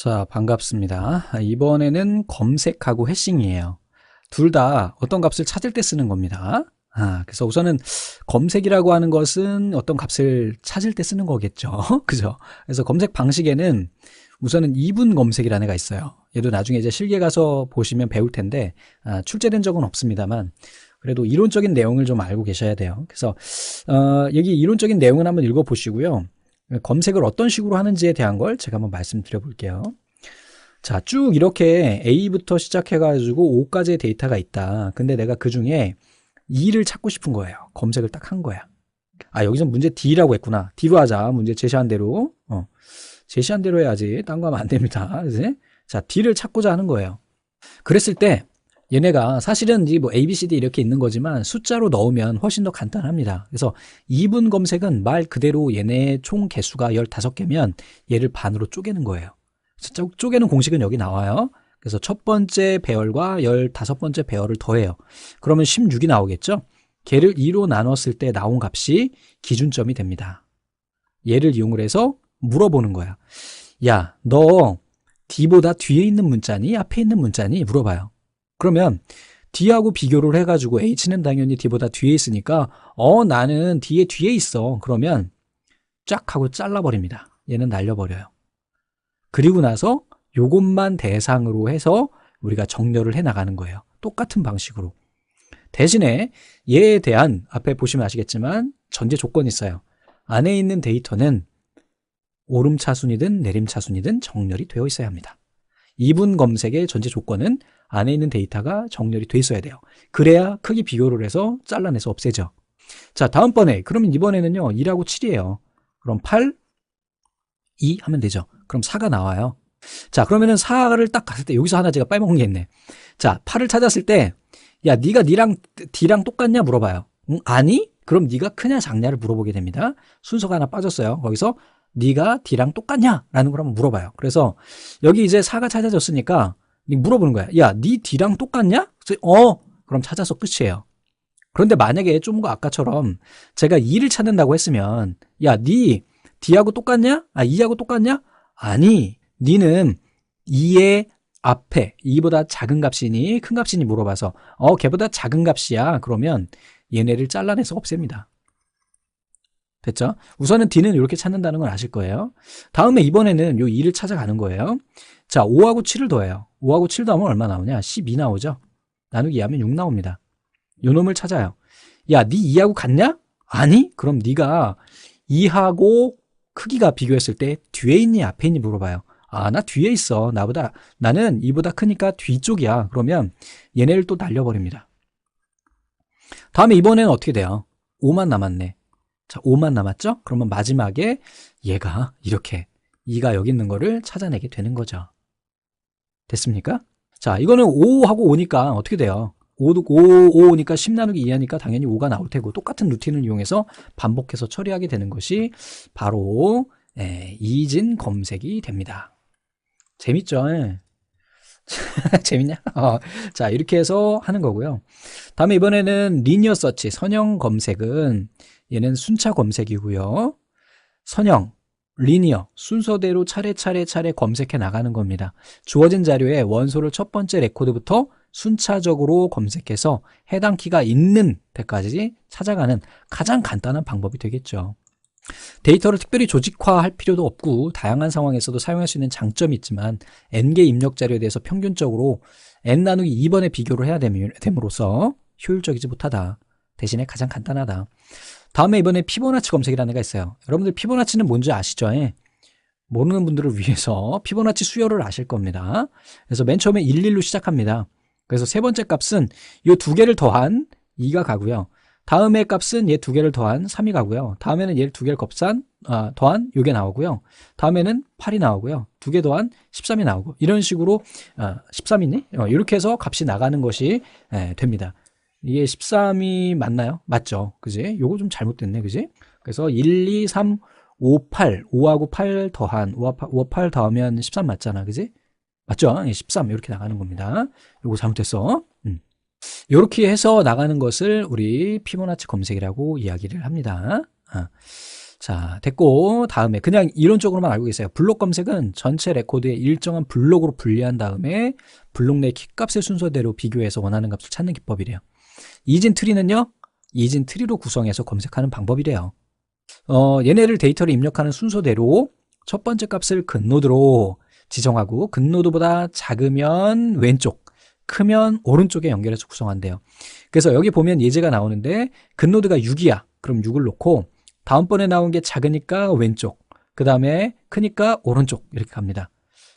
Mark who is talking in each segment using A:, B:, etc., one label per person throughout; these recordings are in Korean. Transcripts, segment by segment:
A: 자, 반갑습니다. 이번에는 검색하고 해싱이에요. 둘 다 어떤 값을 찾을 때 쓰는 겁니다. 그래서 우선은 검색이라고 하는 것은 어떤 값을 찾을 때 쓰는 거겠죠. 그죠? 그래서 검색 방식에는 우선은 이분 검색이라는 애가 있어요. 얘도 나중에 이제 실기에 가서 보시면 배울 텐데, 출제된 적은 없습니다만, 그래도 이론적인 내용을 좀 알고 계셔야 돼요. 그래서, 여기 이론적인 내용을 한번 읽어보시고요. 검색을 어떤 식으로 하는지에 대한 걸 제가 한번 말씀드려 볼게요. 자, 쭉 이렇게 A부터 시작해가지고 O까지의 데이터가 있다. 근데 내가 그 중에 2를 찾고 싶은 거예요. 검색을 딱 한 거야. 여기서 문제 D라고 했구나. D로 하자. 문제 제시한 대로. 제시한 대로 해야지. 딴 거 하면 안 됩니다. 그치? 자, D를 찾고자 하는 거예요. 그랬을 때 얘네가 사실은 뭐 A, B, C, D 이렇게 있는 거지만 숫자로 넣으면 훨씬 더 간단합니다. 그래서 2분 검색은 말 그대로 얘네 총 개수가 15개면 얘를 반으로 쪼개는 거예요. 쪼개는 공식은 여기 나와요. 그래서 첫 번째 배열과 15번째 배열을 더해요. 그러면 16이 나오겠죠? 걔를 2로 나눴을 때 나온 값이 기준점이 됩니다. 얘를 이용을 해서 물어보는 거야. 야, 너 D보다 뒤에 있는 문자니? 앞에 있는 문자니? 물어봐요. 그러면 D하고 비교를 해가지고 H는 당연히 D보다 뒤에 있으니까 나는 D의 뒤에 있어. 그러면 쫙 하고 잘라버립니다. 얘는 날려버려요. 그리고 나서 요것만 대상으로 해서 우리가 정렬을 해나가는 거예요. 똑같은 방식으로. 대신에 얘에 대한 앞에 보시면 아시겠지만 전제 조건이 있어요. 안에 있는 데이터는 오름차순이든 내림차순이든 정렬이 되어 있어야 합니다. 이분 검색의 전제 조건은 안에 있는 데이터가 정렬이 돼 있어야 돼요. 그래야 크기 비교를 해서 잘라내서 없애죠. 자, 다음번에 그러면 이번에는요 2하고 7이에요. 그럼 8, 2 하면 되죠. 그럼 4가 나와요. 자, 그러면은 4를 딱 갔을 때 여기서 하나 제가 빼먹은 게 있네. 자, 8을 찾았을 때 야, 네가 니랑 D랑 똑같냐 물어봐요. 아니? 그럼 네가 크냐 작냐를 물어보게 됩니다. 순서가 하나 빠졌어요. 거기서 네가 D랑 똑같냐? 라는 걸 한번 물어봐요. 그래서 여기 이제 4가 찾아졌으니까 물어보는 거야. 야, 네 D랑 똑같냐? 그럼 찾아서 끝이에요. 그런데 만약에 좀 더 아까처럼 제가 2를 찾는다고 했으면 야, 네 D하고 똑같냐? 2하고 똑같냐? 아니, 니는 2의 앞에 2보다 작은 값이니 큰 값이니 물어봐서 걔보다 작은 값이야. 그러면 얘네를 잘라내서 없앱니다. 됐죠? 우선은 D는 이렇게 찾는다는 걸 아실 거예요. 다음에 이번에는 요 2를 찾아가는 거예요. 자, 5하고 7을 더해요. 5하고 7 더하면 얼마 나오냐? 12 나오죠? 나누기 2하면 6 나옵니다. 요 놈을 찾아요. 야, 네 2하고 같냐? 아니? 그럼 네가 2하고 크기가 비교했을 때 뒤에 있니 앞에 있니 물어봐요. 나 뒤에 있어. 나는 2보다 크니까 뒤쪽이야. 그러면 얘네를 또 날려버립니다. 다음에 이번에는 어떻게 돼요? 5만 남았네. 자, 5만 남았죠? 그러면 마지막에 얘가 이렇게 2가 여기 있는 거를 찾아내게 되는 거죠. 됐습니까? 자, 이거는 5하고 5니까 어떻게 돼요? 5니까 10 나누기 2 하니까 당연히 5가 나올 테고 똑같은 루틴을 이용해서 반복해서 처리하게 되는 것이 바로 이진 검색이 됩니다. 재밌죠? 재밌냐? 자, 이렇게 해서 하는 거고요. 다음에 이번에는 리니어 서치, 선형 검색은 얘는 순차 검색이고요. 선형, 리니어, 순서대로 차례 검색해 나가는 겁니다. 주어진 자료에 원소를 첫 번째 레코드부터 순차적으로 검색해서 해당 키가 있는 데까지 찾아가는 가장 간단한 방법이 되겠죠. 데이터를 특별히 조직화할 필요도 없고 다양한 상황에서도 사용할 수 있는 장점이 있지만 n개 입력 자료에 대해서 평균적으로 n 나누기 2번에 비교를 해야 됨으로써 효율적이지 못하다. 대신에 가장 간단하다. 다음에 이번에 피보나치 검색이라는 애가 있어요. 여러분들 피보나치는 뭔지 아시죠? 모르는 분들을 위해서 피보나치 수열을 아실 겁니다. 그래서 맨 처음에 11로 시작합니다. 그래서 세 번째 값은 이 두 개를 더한 2가 가고요. 다음에 값은 얘 두 개를 더한 3이 가고요. 다음에는 얘를 두 개를 더한 요게 나오고요. 다음에는 8이 나오고요. 두 개 더한 13이 나오고 이런 식으로 13이니? 이렇게 해서 값이 나가는 것이 됩니다. 이게 13이 맞나요? 맞죠? 그지? 요거 좀 잘못됐네. 그지? 그래서 1, 2, 3, 5, 8. 5하고 8 더한 5, 8 더하면 13 맞잖아. 그지? 맞죠? 13 이렇게 나가는 겁니다. 요거 잘못됐어. 이렇게 해서 나가는 것을 우리 피보나치 검색이라고 이야기를 합니다. 자, 됐고 다음에 그냥 이론적으로만 알고 계세요. 블록 검색은 전체 레코드의 일정한 블록으로 분리한 다음에 블록 내 키값의 순서대로 비교해서 원하는 값을 찾는 기법이래요. 이진 트리는요, 이진 트리로 구성해서 검색하는 방법이래요. 얘네를 데이터를 입력하는 순서대로 첫 번째 값을 근노드로 지정하고 근노드보다 작으면 왼쪽, 크면 오른쪽에 연결해서 구성한대요. 그래서 여기 보면 예제가 나오는데 근노드가 6이야. 그럼 6을 놓고 다음번에 나온 게 작으니까 왼쪽, 그 다음에 크니까 오른쪽 이렇게 갑니다.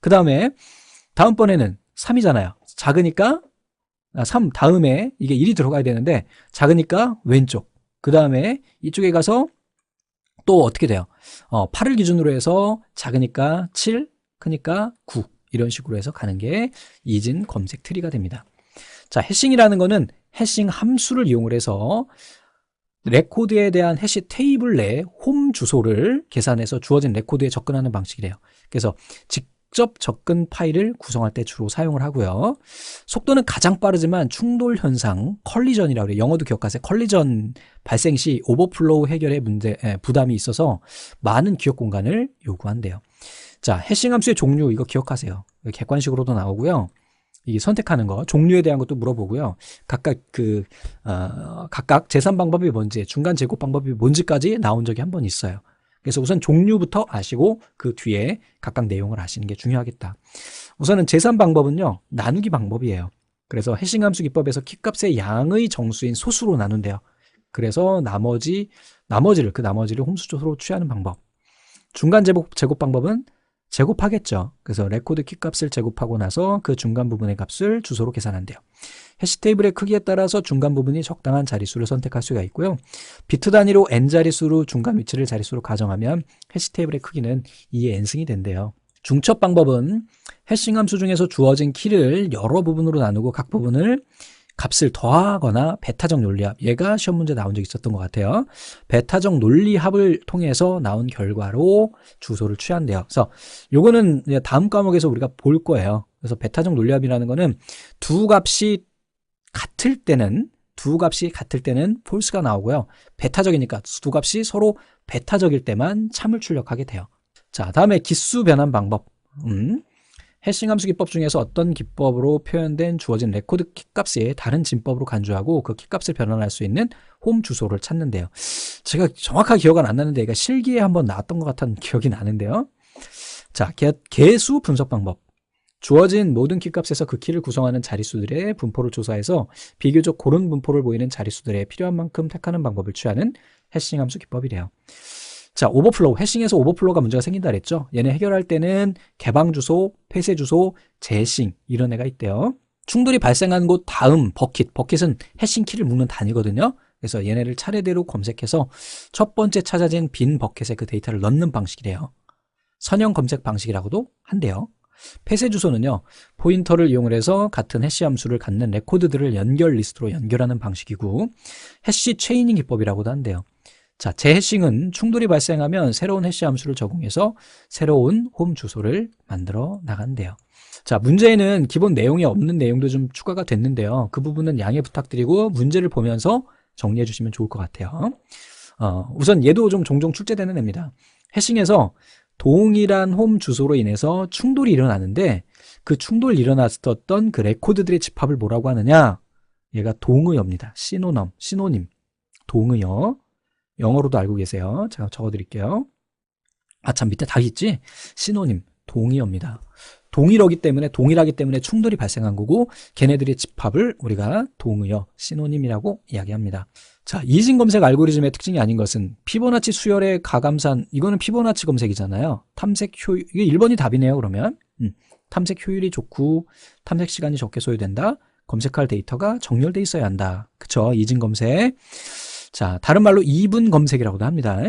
A: 그 다음에 다음번에는 3이잖아요. 작으니까 3 다음에 이게 1이 들어가야 되는데 작으니까 왼쪽, 그 다음에 이쪽에 가서 또 어떻게 돼요? 8을 기준으로 해서 작으니까 7, 크니까 9 이런 식으로 해서 가는 게 이진 검색 트리가 됩니다. 자, 해싱이라는 거는 해싱 함수를 이용을 해서 레코드에 대한 해시 테이블 내 홈 주소를 계산해서 주어진 레코드에 접근하는 방식이래요. 그래서 직접 접근 파일을 구성할 때 주로 사용을 하고요. 속도는 가장 빠르지만 충돌 현상, 컬리전이라고 그래요. 영어도 기억하세요. 컬리전 발생 시 오버플로우 해결에 부담이 있어서 많은 기억 공간을 요구한대요. 자, 해싱 함수의 종류 이거 기억하세요. 객관식으로도 나오고요. 이게 선택하는 거, 종류에 대한 것도 물어보고요. 각각 각각 제산 방법이 뭔지, 중간 제곱 방법이 뭔지까지 나온 적이 한 번 있어요. 그래서 우선 종류부터 아시고 그 뒤에 각각 내용을 아시는 게 중요하겠다. 우선은 제산 방법은요, 나누기 방법이에요. 그래서 해싱 함수 기법에서 키값의 양의 정수인 소수로 나눈대요. 그래서 나머지를 홈수소로 취하는 방법. 중간 제곱 방법은 제곱하겠죠. 그래서 레코드 키값을 제곱하고 나서 그 중간 부분의 값을 주소로 계산한대요. 해시 테이블의 크기에 따라서 중간 부분이 적당한 자릿수를 선택할 수가 있고요. 비트 단위로 n자릿수로 중간 위치를 자릿수로 가정하면 해시 테이블의 크기는 2의 n승이 된대요. 중첩 방법은 해싱 함수 중에서 주어진 키를 여러 부분으로 나누고 각 부분을 값을 더하거나 베타적 논리합, 얘가 시험 문제 나온 적 있었던 것 같아요. 베타적 논리합을 통해서 나온 결과로 주소를 취한대요. 그래서 요거는 다음 과목에서 우리가 볼 거예요. 그래서 베타적 논리합이라는 거는 두 값이 같을 때는 폴스가 나오고요. 베타적이니까 두 값이 서로 베타적일 때만 참을 출력하게 돼요. 자, 다음에 기수 변환 방법. 해싱 함수 기법 중에서 어떤 기법으로 표현된 주어진 레코드 키값이 다른 진법으로 간주하고 그 키값을 변환할 수 있는 홈 주소를 찾는데요. 제가 정확하게 기억은 안 나는데 이거 실기에 한번 나왔던 것 같은 기억이 나는데요. 자, 개수 분석 방법. 주어진 모든 키값에서 그 키를 구성하는 자릿수들의 분포를 조사해서 비교적 고른 분포를 보이는 자릿수들에 필요한 만큼 택하는 방법을 취하는 해싱 함수 기법이래요. 자, 오버플로우, 해싱에서 오버플로우가 문제가 생긴다 그랬죠. 얘네 해결할 때는 개방 주소, 폐쇄 주소, 재해싱 이런 애가 있대요. 충돌이 발생한 곳 다음 버킷은 해싱 키를 묶는 단위거든요. 그래서 얘네를 차례대로 검색해서 첫 번째 찾아진 빈 버킷에 그 데이터를 넣는 방식이래요. 선형 검색 방식이라고도 한대요. 폐쇄 주소는요, 포인터를 이용을 해서 같은 해시 함수를 갖는 레코드들을 연결 리스트로 연결하는 방식이고, 해시 체이닝 기법이라고도 한대요. 자, 재해싱은 충돌이 발생하면 새로운 해시 함수를 적용해서 새로운 홈 주소를 만들어 나간대요. 자, 문제에는 기본 내용이 없는 내용도 좀 추가가 됐는데요. 그 부분은 양해 부탁드리고 문제를 보면서 정리해 주시면 좋을 것 같아요. 우선 얘도 좀 종종 출제되는 애입니다. 해싱에서 동일한 홈 주소로 인해서 충돌이 일어나는데 그 충돌이 일어났었던 그 레코드들의 집합을 뭐라고 하느냐? 얘가 동의어입니다. 시노님, 동의어. 영어로도 알고 계세요. 제가 적어드릴게요. 아, 참 밑에 닭 있지? 시노님, 동의어입니다. 동일하기 때문에 충돌이 발생한 거고 걔네들의 집합을 우리가 동의어, 시노님이라고 이야기합니다. 자, 이진 검색 알고리즘의 특징이 아닌 것은 피보나치 수열의 가감산, 이거는 피보나치 검색이잖아요. 탐색 효율, 이게 1번이 답이네요. 그러면 탐색 효율이 좋고 탐색 시간이 적게 소요된다. 검색할 데이터가 정렬돼 있어야 한다. 그쵸? 이진 검색. 자, 다른 말로 2분 검색이라고도 합니다.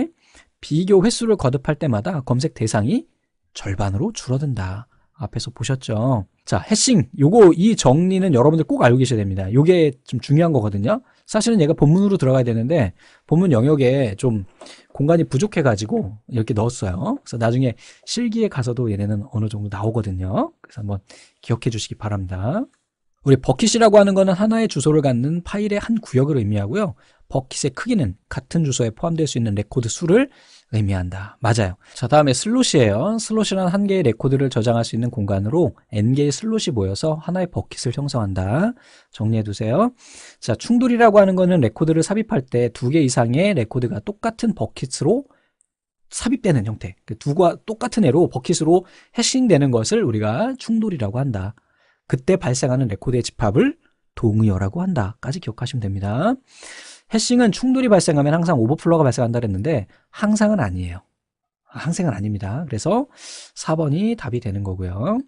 A: 비교 횟수를 거듭할 때마다 검색 대상이 절반으로 줄어든다. 앞에서 보셨죠? 자, 해싱. 이 정리는 여러분들 꼭 알고 계셔야 됩니다. 요게 좀 중요한 거거든요. 사실은 얘가 본문으로 들어가야 되는데 본문 영역에 좀 공간이 부족해가지고 이렇게 넣었어요. 그래서 나중에 실기에 가서도 얘네는 어느 정도 나오거든요. 그래서 한번 기억해 주시기 바랍니다. 우리 버킷이라고 하는 거는 하나의 주소를 갖는 파일의 한 구역을 의미하고요. 버킷의 크기는 같은 주소에 포함될 수 있는 레코드 수를 의미한다. 맞아요. 자, 다음에 슬롯이에요. 슬롯이란 한 개의 레코드를 저장할 수 있는 공간으로 n개의 슬롯이 모여서 하나의 버킷을 형성한다. 정리해 두세요. 자, 충돌이라고 하는 거는 레코드를 삽입할 때 두 개 이상의 레코드가 똑같은 버킷으로 삽입되는 형태. 두가 똑같은 애로 버킷으로 해싱되는 것을 우리가 충돌이라고 한다. 그때 발생하는 레코드의 집합을 동의어라고 한다. 까지 기억하시면 됩니다. 해싱은 충돌이 발생하면 항상 오버플로가 발생한다 그랬는데 항상은 아니에요. 항상은 아닙니다. 그래서 4번이 답이 되는 거고요.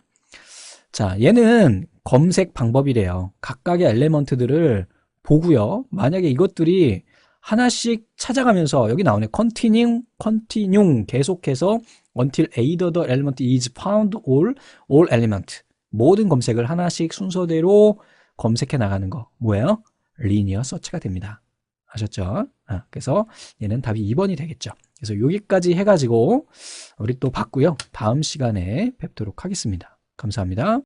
A: 자, 얘는 검색 방법이래요. 각각의 엘리먼트들을 보고요. 만약에 이것들이 하나씩 찾아가면서 여기 나오네. continue 계속해서 until either the element is found or all element. 모든 검색을 하나씩 순서대로 검색해 나가는 거 뭐예요? 리니어 서치가 됩니다. 아셨죠? 그래서 얘는 답이 2번이 되겠죠. 그래서 여기까지 해가지고 우리 또 봤고요. 다음 시간에 뵙도록 하겠습니다. 감사합니다.